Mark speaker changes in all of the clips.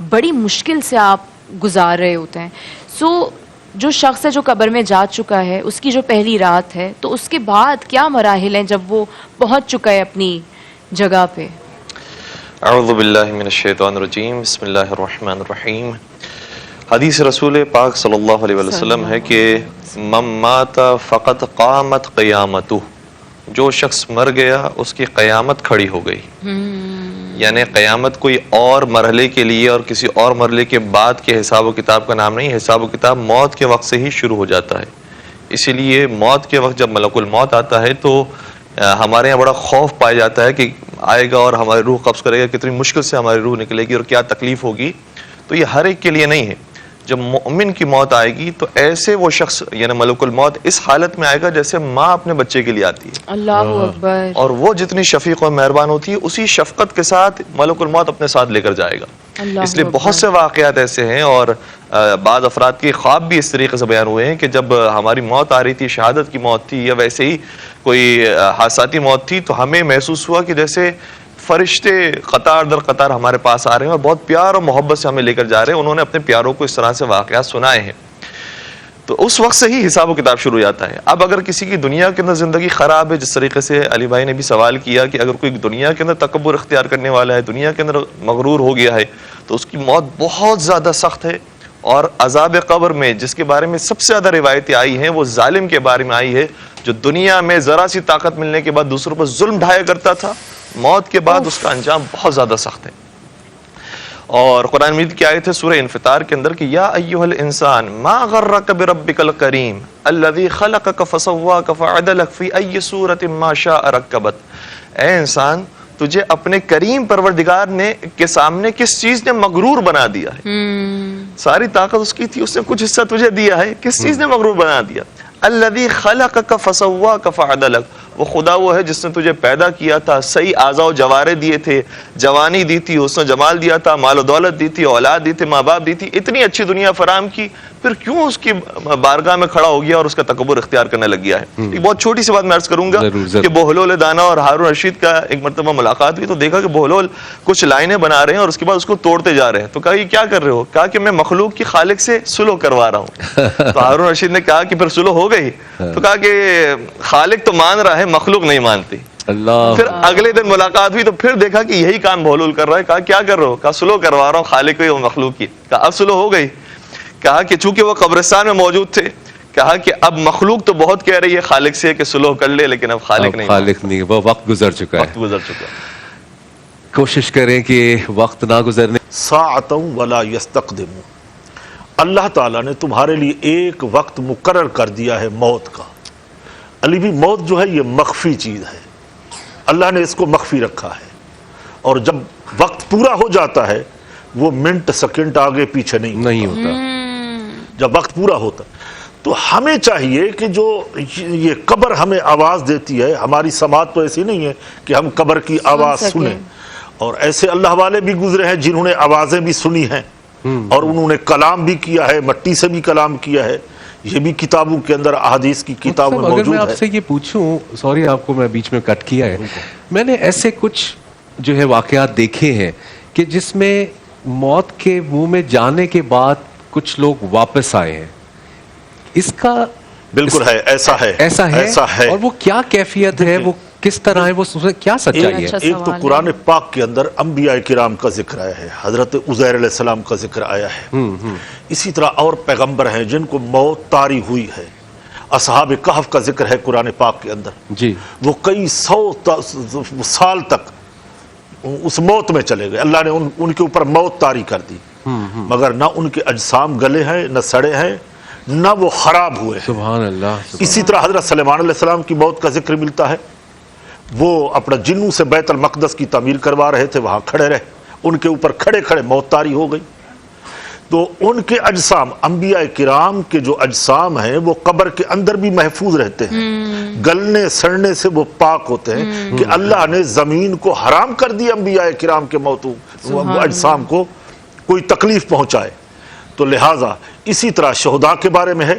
Speaker 1: بڑی مشکل سے آپ گزار رہے ہوتے ہیں. سو جو شخص ہے جو قبر میں جا چکا ہے، اس کی جو پہلی رات ہے، تو اس کے بعد کیا مراحل ہیں جب وہ پہنچ چکا ہے اپنی جگہ پہ؟
Speaker 2: اعوذ باللہ من الشیطان الرجیم، بسم اللہ الرحمن الرحیم. حدیث رسول پاک صلی اللہ علیہ وسلم ہے کہ من مات فقط قامت قیامتہ، جو شخص مر گیا اس کی قیامت کھڑی ہو گئی. یعنی قیامت کوئی اور مرحلے کے لیے اور کسی اور مرحلے کے بعد کے حساب و کتاب کا نام نہیں. حساب و کتاب موت کے وقت سے ہی شروع ہو جاتا ہے. اسی لیے موت کے وقت جب ملک الموت آتا ہے تو ہمارے یہاں بڑا خوف پایا جاتا ہے کہ آئے گا اور ہماری روح قبض کرے گا، کتنی مشکل سے ہماری روح نکلے گی اور کیا تکلیف ہوگی. تو یہ ہر ایک کے لیے نہیں ہے. جب مومن کی موت آئے گی تو ایسے وہ شخص یعنی ملک الموت اس حالت میں آئے گا جیسے ماں اپنے بچے کے لیے آتی ہے.
Speaker 1: اللہ اکبر.
Speaker 2: اور وہ جتنی شفیق و مہربان ہوتی ہے اسی شفقت کے ساتھ ملک الموت اپنے ساتھ لے کر جائے گا. اس لیے بہت سے واقعات ایسے ہیں اور بعض افراد کے خواب بھی اس طریقے سے بیان ہوئے ہیں کہ جب ہماری موت آ رہی تھی، شہادت کی موت تھی یا ویسے ہی کوئی حادثاتی موت تھی، تو ہمیں محسوس ہوا کہ جیسے فرشتے قطار در قطار ہمارے پاس آ رہے ہیں اور بہت پیار اور محبت سے ہمیں لے کر جا رہے ہیں. انہوں نے اپنے پیاروں کو اس طرح سے واقعات سنائے ہیں. تو اس وقت سے ہی حساب و کتاب شروع ہو جاتا ہے. اب اگر کسی کی دنیا کے اندر زندگی خراب ہے، جس طریقے سے علی بھائی نے بھی سوال کیا کہ اگر کوئی دنیا کے اندر تکبر اختیار کرنے والا ہے، دنیا کے اندر مغرور ہو گیا ہے، تو اس کی موت بہت زیادہ سخت ہے. اور عذاب قبر میں جس کے بارے میں سب سے زیادہ روایتیں آئی ہیں وہ ظالم کے بارے میں آئی ہے، جو دنیا میں ذرا سی طاقت ملنے کے بعد دوسروں پر ظلم ڈھایا کرتا تھا. موت کے بعد اس کا انجام بہت زیادہ سخت ہے. اور قرآن مجید کی آیت ہے سورہ انفطار کے اندر کہ یا ایھا الانسان ما غرک بربک الکریم الذی خلقک فسواک فعدلک فی ای صورۃ ما شاء رکبک. اے انسان، تجھے اپنے کریم پروردگار نے کے سامنے کس چیز نے مغرور بنا دیا ہے؟ ساری طاقت اس کی تھی، اس نے کچھ حصہ تجھے دیا ہے، کس چیز نے مغرور بنا دیا؟ الذی خلقک فسواک فعدلک، وہ خدا وہ ہے جس نے تجھے پیدا کیا تھا، صحیح اعضاء و جوارے دیے تھے، جوانی دی تھی، حسن و جمال دیا تھا، مال و دولت دی تھی، اولاد دی تھی، ماں باپ دی تھی، اتنی اچھی دنیا فراہم کی، پھر کیوں اس کی بارگاہ میں کھڑا ہو گیا اور اس کا تکبر اختیار کرنے لگ گیا ہے؟ ایک بہت چھوٹی سی بات میں عرض کروں گا کہ بہلول دانا اور ہارون رشید کا ایک مرتبہ ملاقات ہوئی تو دیکھا کہ بہلول کچھ لائنیں بنا رہے ہیں اور اس کے بعد اس کو توڑتے جا رہے ہیں. تو کہا یہ کیا کر رہے ہو؟ کہا کہ میں مخلوق کی خالق سے سلو کروا رہا ہوں. تو ہارون رشید نے کہا کہ پھر سلو ہو گئی؟ تو کہا کہ خالق تو مان رہا ہے، مخلوق نہیں مانتی. پھر اگلے دن ملاقات ہوئی تو پھر دیکھا کہ یہی کام بہلول کر رہا ہے. کہا کیا کر رہے ہو؟ کہا سلو کروا رہا ہوں خالق کو مخلوق کی. کہا اب سلو ہو گئی؟ کہا کہ چونکہ وہ قبرستان میں موجود تھے، کہا کہ اب مخلوق تو بہت کہہ رہی ہے خالق سے کہ سلو کر لے، لیکن اب خالق نہیں،
Speaker 3: وہ وقت گزر چکا ہے.
Speaker 2: وقت گزر چکا ہے.
Speaker 3: کوشش کریں کہ وقت نہ گزرنے.
Speaker 4: ساعتاً ولا یستقدمون. اللہ تعالیٰ نے تمہارے لیے ایک وقت مقرر کر دیا ہے موت کا. علی بھی موت جو ہے یہ مخفی چیز ہے، اللہ نے اس کو مخفی رکھا ہے. اور جب وقت پورا ہو جاتا ہے وہ منٹ سیکنڈ آگے پیچھے نہیں
Speaker 3: ہوتا.
Speaker 4: جب وقت پورا ہوتا تو ہمیں چاہیے کہ جو یہ قبر ہمیں آواز دیتی ہے، ہماری سماعت تو ایسی نہیں ہے کہ ہم قبر کی آواز سنیں. اور ایسے اللہ والے بھی گزرے ہیں جنہوں نے آوازیں بھی سنی ہیں اور انہوں نے کلام بھی کیا ہے، مٹی سے بھی کلام کیا ہے. یہ بھی کتابوں کے اندر، احادیث کی کتابوں میں موجود ہے.
Speaker 3: اگر میں آپ سے یہ پوچھوں، سوری آپ کو میں بیچ میں کٹ کیا ہے، میں نے ایسے کچھ جو ہے واقعات دیکھے ہیں کہ جس میں موت کے منہ میں جانے کے بعد کچھ لوگ واپس آئے ہیں. اس کا
Speaker 4: بالکل ہے، ایسا ہے.
Speaker 3: اور وہ کیا کیفیت ہے، وہ کس طرح ہے، وہ کیا سچائی ہے؟
Speaker 4: ایک تو قرآن پاک کے اندر انبیاء کرام کا ذکر آیا ہے، حضرت عزیر علیہ السلام کا ذکر آیا ہے. اسی طرح اور پیغمبر ہیں جن کو موت طاری ہوئی ہے. اصحاب کہف کا ذکر ہے قرآن پاک کے اندر.
Speaker 3: جی،
Speaker 4: وہ کئی 100 سال تک اس موت میں چلے گئے. اللہ نے ان کے اوپر موت طاری کر دی، مگر نہ ان کے اجسام گلے ہیں، نہ سڑے ہیں، نہ وہ خراب ہوئے.
Speaker 3: سبحان اللہ.
Speaker 4: اسی طرح حضرت سلیمان علیہ السلام کی موت کا ذکر ملتا ہے. وہ اپنا جنوں سے بیت المقدس کی تعمیر کروا رہے تھے، وہاں کھڑے رہے، ان کے اوپر کھڑے کھڑے موت طاری ہو گئی. تو ان کے اجسام، انبیاء کرام کے جو اجسام ہیں وہ قبر کے اندر بھی محفوظ رہتے ہیں، گلنے سڑنے سے وہ پاک ہوتے ہیں کہ اللہ نے زمین کو حرام کر دی انبیاء کرام کے اجسام کو کوئی تکلیف پہنچائے. تو لہٰذا اسی طرح شہداء کے بارے میں ہے،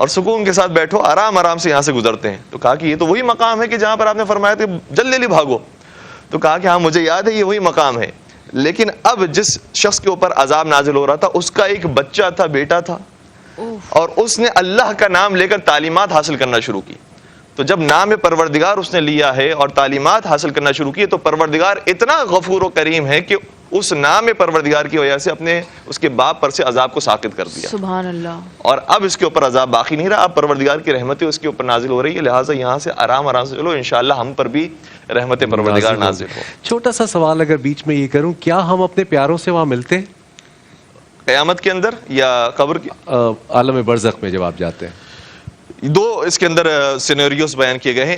Speaker 2: اور سکون کے ساتھ بیٹھو, آرام آرام سے یہاں سے گزرتے ہیں. تو کہا کہ یہ تو وہی مقام ہے کہ جہاں پر آپ نے فرمایا تھا جلدی بھاگو. تو کہا کہ ہاں مجھے یاد ہے یہ وہی مقام ہے, لیکن اب جس شخص کے اوپر عذاب نازل ہو رہا تھا اس کا ایک بچہ تھا, بیٹا تھا, اور اس نے اللہ کا نام لے کر تعلیمات حاصل کرنا شروع کی. تو جب نام پروردگار اس نے لیا ہے اور تعلیمات حاصل کرنا شروع کی, تو پروردگار اتنا غفور و کریم ہے کہ اس نام پروردگار کی وجہ سے اپنے اس کے باپ پر سے عذاب کو ساقط کر دیا.
Speaker 1: سبحان اللہ.
Speaker 2: اور اب اس کے اوپر عذاب باقی نہیں رہا, اب پروردگار کی رحمتیں اس کے اوپر نازل ہو رہی ہے. لہٰذا یہاں سے آرام آرام سے چلو, انشاءاللہ ہم پر بھی رحمت پروردگار نازل ہو.
Speaker 3: چھوٹا سا سوال اگر بیچ میں یہ کروں, کیا ہم اپنے پیاروں سے وہاں ملتے ہیں
Speaker 2: قیامت کے اندر یا قبر کے
Speaker 3: عالم برزخ میں جب آپ جاتے ہیں؟
Speaker 2: دو اس کے اندر سینیریوز بیان کیے گئے ہیں,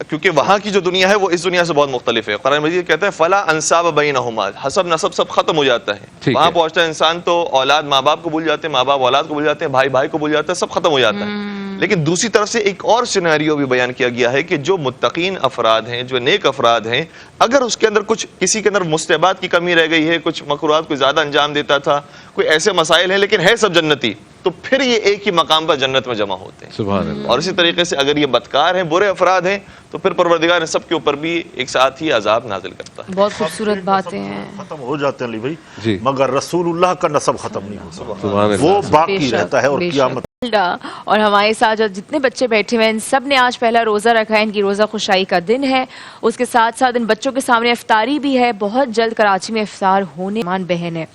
Speaker 2: کیونکہ وہاں کی جو دنیا ہے وہ اس دنیا سے بہت مختلف ہے. قرآن مجید کہتا ہے فلا انساب بینہما, حسب نسب سب ختم ہو جاتا ہے. وہاں پہنچتا ہے انسان تو اولاد ماں باپ کو بھول جاتے ہیں, ماں باپ اولاد کو بھول جاتے ہیں, بھائی بھائی کو بھول جاتا ہے, سب ختم ہو جاتا ہے. لیکن دوسری طرف سے ایک اور سینیریو بھی بیان کیا گیا ہے کہ جو متقین افراد ہیں, جو نیک افراد ہیں, اگر اس کے اندر کچھ کسی کے اندر مستحبات کی کمی رہ گئی ہے, کچھ مکروہات کو زیادہ انجام دیتا تھا, کوئی ایسے مسائل ہیں, لیکن ہے سب جنتی, تو پھر یہ ایک ہی مقام پر جنت میں جمع ہوتے ہیں.
Speaker 3: سبحان اللہ.
Speaker 2: اور اسی طریقے سے اگر یہ بدکار ہیں, برے افراد ہیں, تو پھر پروردگار نے سب کے اوپر بھی ایک ساتھ ہی عذاب نازل کرتا ہے.
Speaker 1: بہت خوبصورت باتیں ہیں.
Speaker 4: ختم ہو جاتے ہیں علی بھائی,
Speaker 3: جی.
Speaker 4: مگر رسول اللہ کا نسب ختم نہیں ہوتا,
Speaker 3: سبحان اللہ.
Speaker 4: وہ باقی رہتا ہے. اور قیامت.
Speaker 1: اور ہمارے ساتھ جو جتنے بچے بیٹھے ہوئے ہیں, ان سب نے آج پہلا روزہ رکھا ہے. ان کی روزہ خوشائی کا دن ہے. اس کے ساتھ ساتھ ان بچوں کے سامنے افطاری بھی ہے. بہت جلد کراچی میں افطار ہونے مان بہن ہے.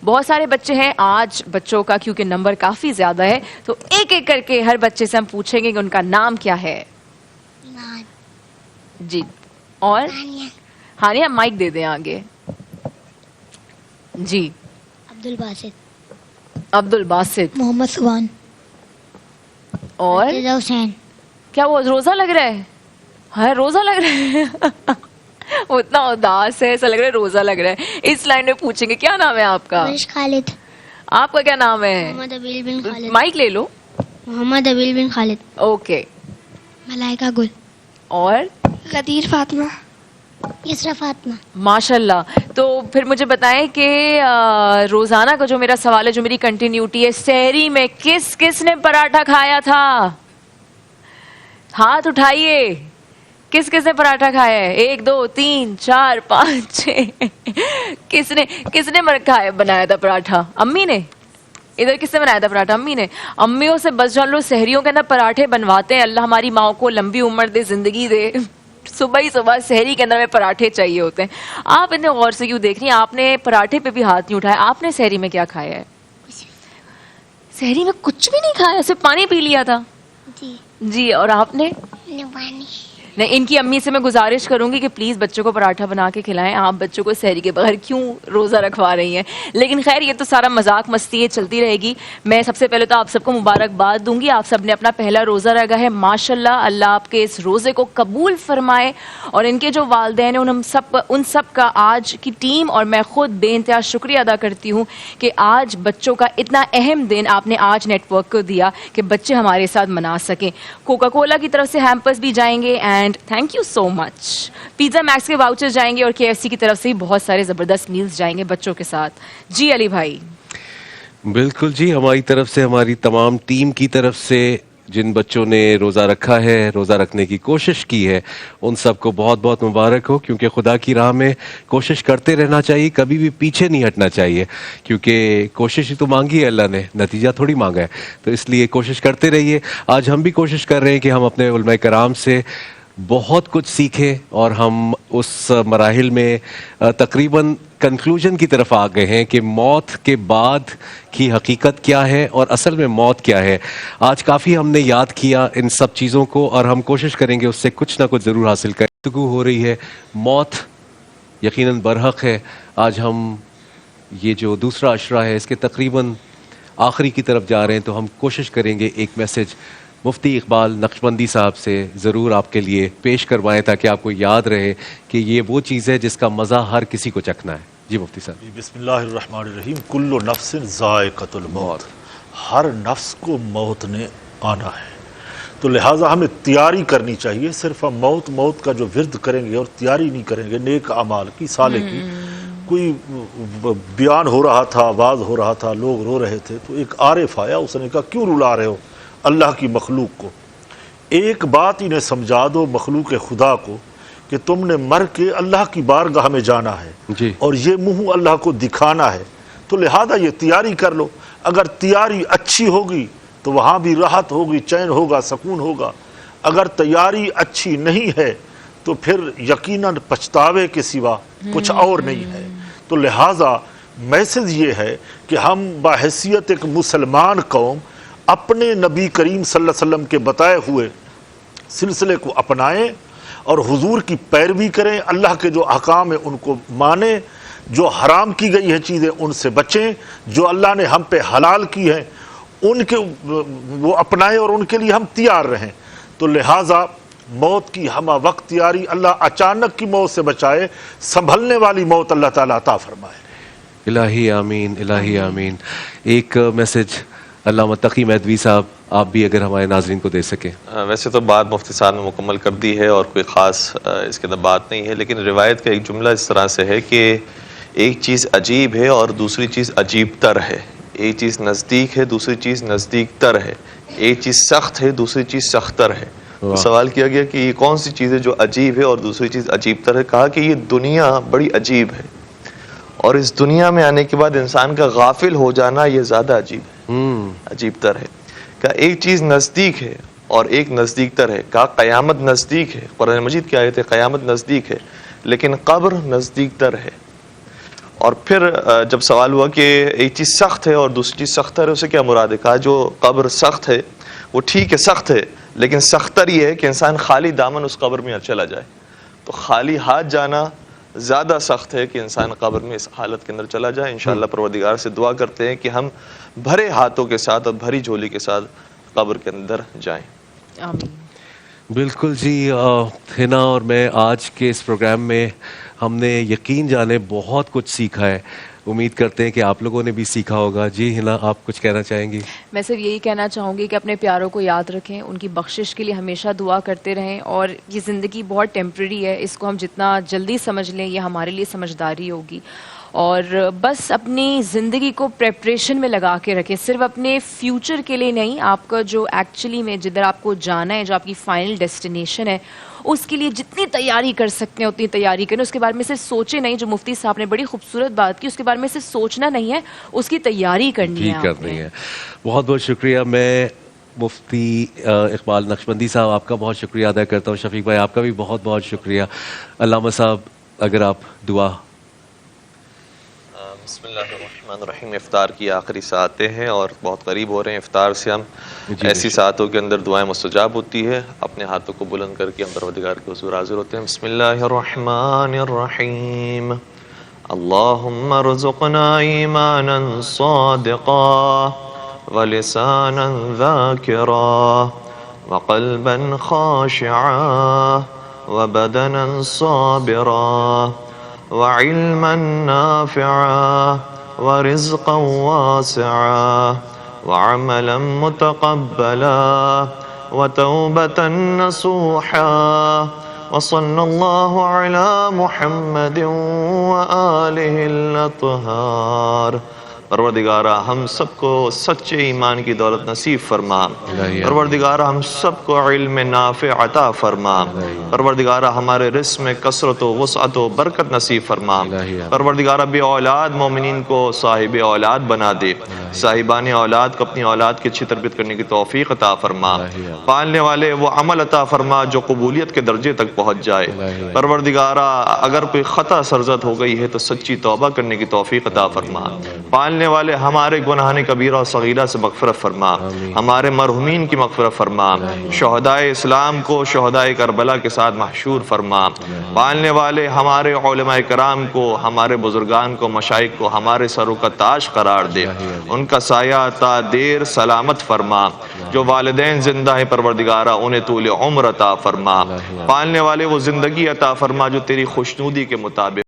Speaker 1: بہت سارے بچے ہیں آج بچوں کا, کیونکہ نمبر کافی زیادہ ہے, تو ایک ایک کر کے ہر بچے سے ہم پوچھیں گے کہ ان کا نام کیا ہے. جی, اور ہانیہ مائک دے دیں آگے. جی. عبد الباسط.
Speaker 5: محمد سبحان.
Speaker 1: اور
Speaker 5: حسین.
Speaker 1: کیا وہ روزہ لگ رہا ہے؟ ہاں روزہ لگ رہا ہے. وہ اتنا اداس ہے, ایسا لگ رہا ہے روزہ لگ رہا ہے. اس لائن میں پوچھیں گے کیا نام ہے آپ کا؟
Speaker 5: خالد.
Speaker 1: آپ کا کیا نام ہے؟
Speaker 5: محمد ابیل بن خالد.
Speaker 1: مائک لے لو.
Speaker 5: محمد ابیل بن خالد.
Speaker 1: اوکے.
Speaker 5: ملائکہ گل.
Speaker 1: اور
Speaker 5: غدیر فاطمہ. یسرا فاطمہ.
Speaker 1: ماشاء اللہ. تو پھر مجھے بتائیں کہ روزانہ کا جو میرا سوال ہے, جو میری کنٹینیوٹی ہے, سحری میں کس کس نے پراٹھا کھایا تھا؟ ہاتھ اٹھائیے. کس کس نے پراٹھا کھایا ہے؟ 1 2 3 4 5 6. کس نے بنایا تھا پراٹھا؟ امی نے. ادھر کس نے بنایا تھا پراٹھا؟ امی نے. امیوں سے بس جان لو, سحریوں کے اندر پراٹھے بنواتے ہیں. اللہ ہماری ماؤں کو لمبی عمر دے, زندگی دے. صبح ہی صبح سحری کے اندر ہمیں پراٹھے چاہیے ہوتے ہیں. آپ اتنے غور سے کیوں دیکھ رہی ہیں؟ آپ نے پراٹھے پہ بھی ہاتھ نہیں اٹھایا. آپ نے سحری میں کیا کھایا ہے؟ سحری میں کچھ بھی نہیں کھایا, صرف پانی پی لیا تھا. جی. اور آپ نے؟ نہیں, ان کی امی سے میں گزارش کروں گی کہ پلیز بچوں کو پراٹھا بنا کے کھلائیں. آپ بچوں کو سحری کے بغیر کیوں روزہ رکھوا رہی ہیں؟ لیکن خیر, یہ تو سارا مذاق مستی ہے, چلتی رہے گی. میں سب سے پہلے تو آپ سب کو مبارکباد دوں گی. آپ سب نے اپنا پہلا روزہ رکھا ہے, ماشاءاللہ. اللہ آپ کے اس روزے کو قبول فرمائے. اور ان کے جو والدین ہیں ان سب کا آج کی ٹیم اور میں خود بے انتہا شکریہ ادا کرتی ہوں کہ آج بچوں کا اتنا اہم دن آپ نے آج نیٹ ورک کو دیا کہ بچے ہمارے ساتھ منا سکیں. کوکا کولا کی طرف سے ہیمپرز بھی جائیں گے, and thank you so much. Pizza Max کے واؤچر جائیں گے, اور KFC کی طرف سے بھی بہت سارے زبردست میلز جائیں گے بچوں کے ساتھ. جی علی بھائی.
Speaker 3: بالکل جی, ہماری طرف سے, ہماری تمام ٹیم کی طرف سے جن بچوں نے روزہ رکھا ہے, روزہ رکھنے کی کوشش کی ہے, ان سب کو بہت بہت مبارک ہو. کیونکہ خدا کی راہ میں کوشش کرتے رہنا چاہیے, کبھی بھی پیچھے نہیں ہٹنا چاہیے. کیونکہ کوشش ہی تو مانگی ہے اللہ نے, نتیجہ تھوڑی مانگا ہے. تو اس لیے کوشش کرتے رہیے. آج ہم بھی کوشش کر رہے ہیں کہ ہم اپنے علماء کرام سے بہت کچھ سیکھیں, اور ہم اس مراحل میں تقریباً کنکلوژن کی طرف آ گئے ہیں کہ موت کے بعد کی حقیقت کیا ہے اور اصل میں موت کیا ہے. آج کافی ہم نے یاد کیا ان سب چیزوں کو, اور ہم کوشش کریں گے اس سے کچھ نہ کچھ ضرور حاصل کریں. گفتگو ہو رہی ہے, موت یقیناً برحق ہے. آج ہم یہ جو دوسرا عشرہ ہے اس کے تقریباً آخری کی طرف جا رہے ہیں, تو ہم کوشش کریں گے ایک میسج مفتی اقبال نقشبندی صاحب سے ضرور آپ کے لیے پیش کروائیں, تاکہ آپ کو یاد رہے کہ یہ وہ چیز ہے جس کا مزہ ہر کسی کو چکھنا ہے. جی مفتی صاحب.
Speaker 4: بسم اللہ الرحمن الرحیم. کل نفس ذائقۃ الموت, ہر نفس کو موت نے آنا ہے, تو لہٰذا ہمیں تیاری کرنی چاہیے. صرف ہم موت کا جو ورد کریں گے اور تیاری نہیں کریں گے نیک اعمال کی, صالح کی. کوئی بیان ہو رہا تھا, آواز ہو رہا تھا, لوگ رو رہے تھے, تو ایک عارف آیا, اس نے کہا کیوں رلا رہے ہو؟ اللہ کی مخلوق کو، ایک بات انہیں سمجھا دو مخلوق خدا کو کہ تم نے مر کے اللہ کی بارگاہ میں جانا ہے
Speaker 3: جی
Speaker 4: اور یہ منہ اللہ کو دکھانا ہے، تو لہذا یہ تیاری کر لو۔ اگر تیاری اچھی ہوگی تو وہاں بھی راحت ہوگی، چین ہوگا، سکون ہوگا۔ اگر تیاری اچھی نہیں ہے تو پھر یقیناً پچھتاوے کے سوا کچھ اور نہیں ہے۔ تو لہٰذا میسج یہ ہے کہ ہم بحیثیت ایک مسلمان قوم اپنے نبی کریم صلی اللہ علیہ وسلم کے بتائے ہوئے سلسلے کو اپنائیں اور حضور کی پیروی کریں، اللہ کے جو احکام ہیں ان کو مانیں، جو حرام کی گئی ہیں چیزیں ان سے بچیں، جو اللہ نے ہم پہ حلال کی ہیں ان کے وہ اپنائیں اور ان کے لیے ہم تیار رہیں۔ تو لہٰذا موت کی ہمہ وقت تیاری، اللہ اچانک کی موت سے بچائے، سنبھلنے والی موت اللہ تعالیٰ عطا فرمائے۔
Speaker 3: الہی آمین، الہی آمین۔ ایک میسج علامہ تقی مہدوی صاحب آپ بھی اگر ہمارے ناظرین کو دے سکیں۔
Speaker 2: ویسے تو بات مفتی صاحب نے مکمل کر دی ہے اور کوئی خاص اس کے اندر بات نہیں ہے، لیکن روایت کا ایک جملہ اس طرح سے ہے کہ ایک چیز عجیب ہے اور دوسری چیز عجیب تر ہے، ایک چیز نزدیک ہے دوسری چیز نزدیک تر ہے، ایک چیز سخت ہے دوسری چیز سخت تر ہے۔ تو سوال کیا گیا کہ یہ کون سی چیز ہے جو عجیب ہے اور دوسری چیز عجیب تر ہے؟ کہا کہ یہ دنیا بڑی عجیب ہے اور اس دنیا میں آنے کے بعد انسان کا غافل ہو جانا یہ زیادہ عجیب ہے، عجیب تر ہے۔ کہا ایک چیز نزدیک ہے اور ایک نزدیک تر ہے۔ کہا قیامت نزدیک ہے، قرآن مجید کی آیت ہے قیامت نزدیک ہے، لیکن قبر نزدیک تر ہے۔ اور پھر جب سوال ہوا کہ ایک چیز سخت ہے اور دوسری چیز سخت تر ہے، اسے کیا مراد ہے؟ کہا جو قبر سخت ہے وہ ٹھیک ہے سخت ہے، لیکن سخت تر یہ ہے کہ انسان خالی دامن اس قبر میں چلا جائے۔ تو خالی ہاتھ جانا زیادہ سخت ہے کہ انسان قبر میں اس حالت کے اندر چلا جائے۔ انشاءاللہ پروردگار سے دعا کرتے ہیں کہ ہم بھرے ہاتھوں کے ساتھ اور بھری جھولی کے ساتھ قبر کے اندر جائیں۔
Speaker 1: آمین۔
Speaker 3: بالکل جی، ہنا اور میں آج کے اس پروگرام میں ہم نے یقین جانے بہت کچھ سیکھا ہے، امید کرتے ہیں کہ آپ لوگوں نے بھی سیکھا ہوگا۔ جی ہنا، آپ کچھ کہنا چاہیں گی؟
Speaker 1: میں صرف یہی کہنا چاہوں گی کہ اپنے پیاروں کو یاد رکھیں، ان کی بخشش کے لیے ہمیشہ دعا کرتے رہیں، اور یہ زندگی بہت ٹیمپرری ہے، اس کو ہم جتنا جلدی سمجھ لیں یہ ہمارے لیے سمجھداری ہوگی۔ اور بس اپنی زندگی کو پریپریشن میں لگا کے رکھیں، صرف اپنے فیوچر کے لیے نہیں، آپ کا جو ایکچولی میں جدھر آپ کو جانا ہے، جو آپ کی فائنل ڈیسٹینیشن ہے، اس کے لیے جتنی تیاری کر سکتے ہیں اتنی تیاری کریں۔ اس کے بارے میں صرف سوچیں نہیں، جو مفتی صاحب نے بڑی خوبصورت بات کی، اس کے بارے میں صرف سوچنا نہیں ہے، اس کی تیاری کرنی ہے آپ
Speaker 3: کرنی
Speaker 1: نے۔
Speaker 3: ہے۔ بہت بہت شکریہ۔ میں مفتی اقبال نقشبندی صاحب آپ کا بہت شکریہ ادا کرتا ہوں، شفیق بھائی آپ کا بھی بہت بہت شکریہ۔ علامہ صاحب اگر آپ دعا۔
Speaker 2: بسم اللہ الرحمن الرحیم۔ افطار کی آخری ساعتیں ہیں اور بہت قریب ہو رہے ہیں افطار سے، ہم ایسی ساعتوں کے اندر دعائیں مستجاب ہوتی ہے۔ اپنے ہاتھوں کو بلند کر کے ہم پروردگار کے حضور حاضر ہوتے ہیں۔ بسم اللہ الرحمن الرحیم۔ اللہم ارزقنا ایمانا صادقا ولسانا ذاکرا وقلبا خاشعا وبدنا صابرا وعلما نافعا ورزقا واسعا وعملا متقبلا وتوبة نصوحا وصلى الله على محمد وآله الأطهار۔ پروردگارہ ہم سب کو سچے ایمان کی دولت نصیب فرما، پروردگارہ ہم سب کو علم نافع عطا فرما، پروردگارہ ہمارے رزق میں کثرت و وسعت و برکت نصیب فرما، پروردگارہ بے اولاد مومنین کو صاحب اولاد بنا دے، صاحبان اولاد کو اپنی اولاد کی اچھی تربیت کرنے کی توفیق عطا فرما، پالنے والے وہ عمل عطا فرما جو قبولیت کے درجے تک پہنچ جائے، پروردگارہ اگر کوئی خطا سرزد ہو گئی ہے تو سچی توبہ کرنے کی توفیق عطا فرما، پالنے والے ہمارے گناہان کبیرہ و صغیرہ سے مغفرت فرما، ہمارے مرحومین کی مغفرت فرما، شہدائے اسلام کو شہدائے کربلا کے ساتھ محشور فرما، پالنے والے ہمارے علماء کرام کو، ہمارے بزرگان کو، مشائخ کو ہمارے سروں کا تاج قرار دے، ان کا سایہ تا دیر سلامت فرما، جو والدین زندہ ہیں پروردگارہ انہیں طول عمر عطا فرما، پالنے والے وہ زندگی عطا فرما جو تیری خوشنودی کے مطابق